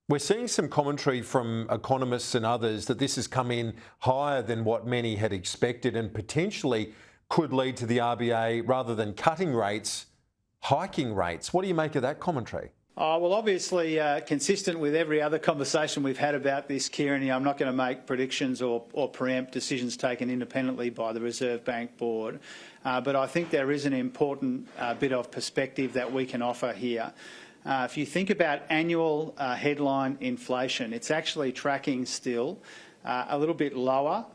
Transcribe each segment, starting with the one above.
We're seeing some commentary from economists and others that this has come in higher than what many had expected and potentially could lead to the RBA, rather than cutting rates, hiking rates. What do you make of that commentary? Well, obviously, consistent with every other conversation we've had about this, Kieran, I'm not going to make predictions or preempt decisions taken independently by the Reserve Bank Board. But I think there is an important bit of perspective that we can offer here. If you think about annual headline inflation, it's actually tracking still a little bit lower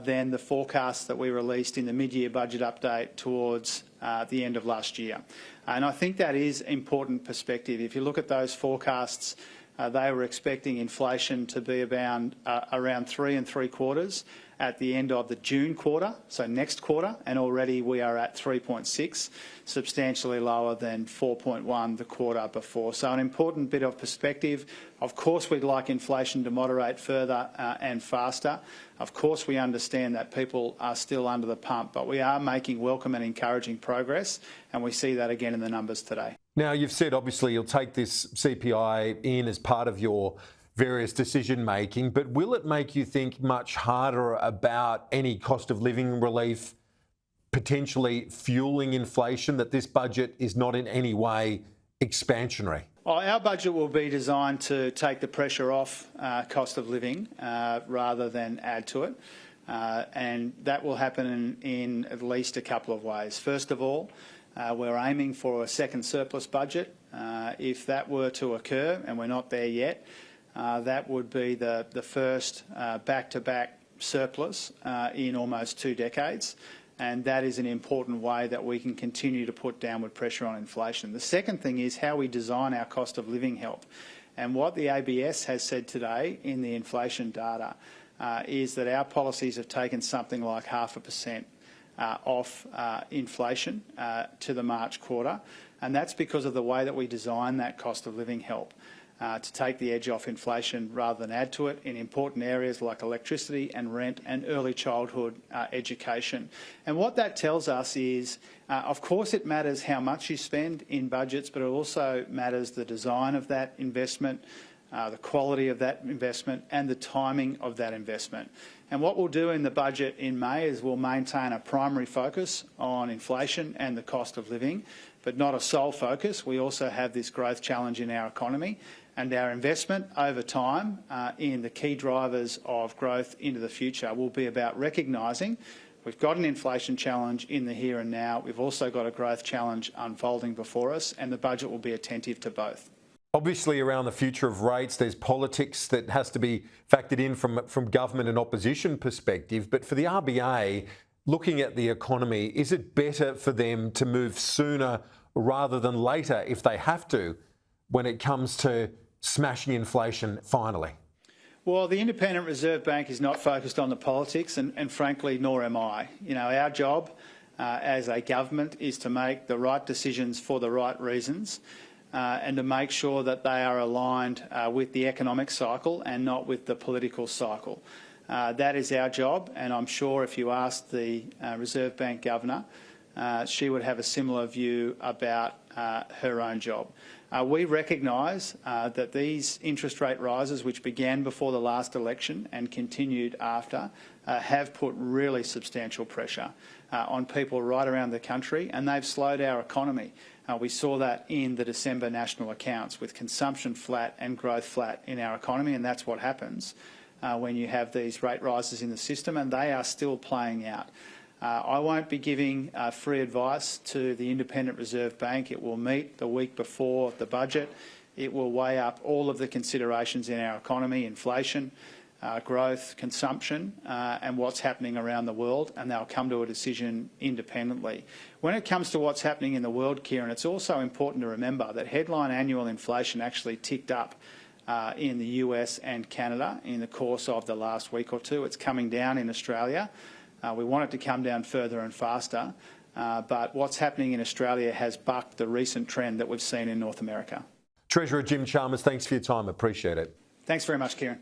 than the forecast that we released in the mid-year budget update towards the end of last year. And I think that is important perspective. If you look at those forecasts, they were expecting inflation to be around 3 3/4 at the end of the June quarter, so next quarter, and already we are at 3.6, substantially lower than 4.1 the quarter before. So an important bit of perspective. Of course, we'd like inflation to moderate further and faster. Of course, we understand that people are still under the pump, but we are making welcome and encouraging progress, and we see that again in the numbers today. Now, you've said obviously you'll take this CPI in as part of your various decision making, but will it make you think much harder about any cost of living relief potentially fueling inflation, that this budget is not in any way expansionary? Our budget will be designed to take the pressure off cost of living rather than add to it. And that will happen in at least a couple of ways. First of all, we're aiming for a second surplus budget. If that were to occur, and we're not there yet, that would be the first back-to-back surplus in almost 2 decades. And that is an important way that we can continue to put downward pressure on inflation. The second thing is how we design our cost of living help. And what the ABS has said today in the inflation data is that our policies have taken something like 0.5% off inflation to the March quarter. And that's because of the way that we design that cost of living help. To take the edge off inflation rather than add to it in important areas like electricity and rent and early childhood education. And what that tells us is, of course, it matters how much you spend in budgets, but it also matters the design of that investment, the quality of that investment and the timing of that investment. And what we'll do in the budget in May is we'll maintain a primary focus on inflation and the cost of living, but not a sole focus. We also have this growth challenge in our economy, and our investment over time in the key drivers of growth into the future will be about recognising we've got an inflation challenge in the here and now. We've also got a growth challenge unfolding before us, and the budget will be attentive to both. Obviously, around the future of rates, there's politics that has to be factored in from government and opposition perspective. But for the RBA, looking at the economy, is it better for them to move sooner rather than later if they have to, when it comes to smashing inflation finally? Well, the Independent Reserve Bank is not focused on the politics, and frankly, nor am I. You know, our job as a government is to make the right decisions for the right reasons and to make sure that they are aligned with the economic cycle and not with the political cycle. That is our job, and I'm sure if you asked the Reserve Bank Governor, she would have a similar view about her own job. We recognise that these interest rate rises, which began before the last election and continued after, have put really substantial pressure on people right around the country, and they've slowed our economy. We saw that in the December national accounts, with consumption flat and growth flat in our economy, and that's what happens when you have these rate rises in the system, and they are still playing out. I won't be giving free advice to the Independent Reserve Bank. It will meet the week before the budget. It will weigh up all of the considerations in our economy, inflation, growth, consumption, and what's happening around the world, and they'll come to a decision independently. When it comes to what's happening in the world, Kieran, it's also important to remember that headline annual inflation actually ticked up in the US and Canada in the course of the last week or two. It's coming down in Australia. We want it to come down further and faster, but what's happening in Australia has bucked the recent trend that we've seen in North America. Treasurer Jim Chalmers, thanks for your time. Appreciate it. Thanks very much, Kieran.